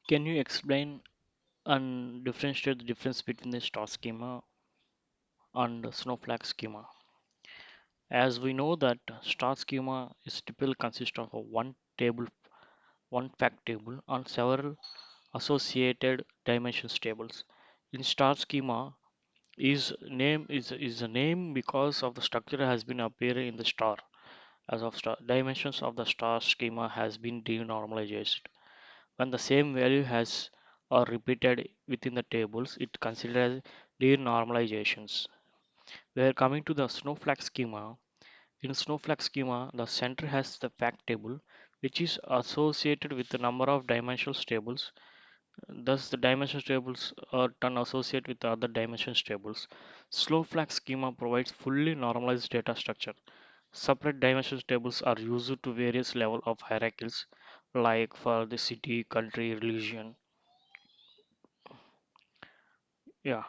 Can you explain and differentiate the difference between the star schema and the Snowflake schema? As we know that star schema is typically consist of a one table, one fact table and several associated dimensions tables. In star schema, is a name because of the structure has been appearing in the star. As of star dimensions of the star schema has been denormalized. When the same value has or repeated within the tables, it considered as denormalizations. We are coming to the Snowflake schema. In Snowflake schema, the center has the fact table, which is associated with the number of dimensional tables. Thus, the dimension tables are then associated with the other dimension tables. Snowflake schema provides fully normalized data structure. Separate dimension tables are used to various level of hierarchies, like for the city, country, religion. Yeah.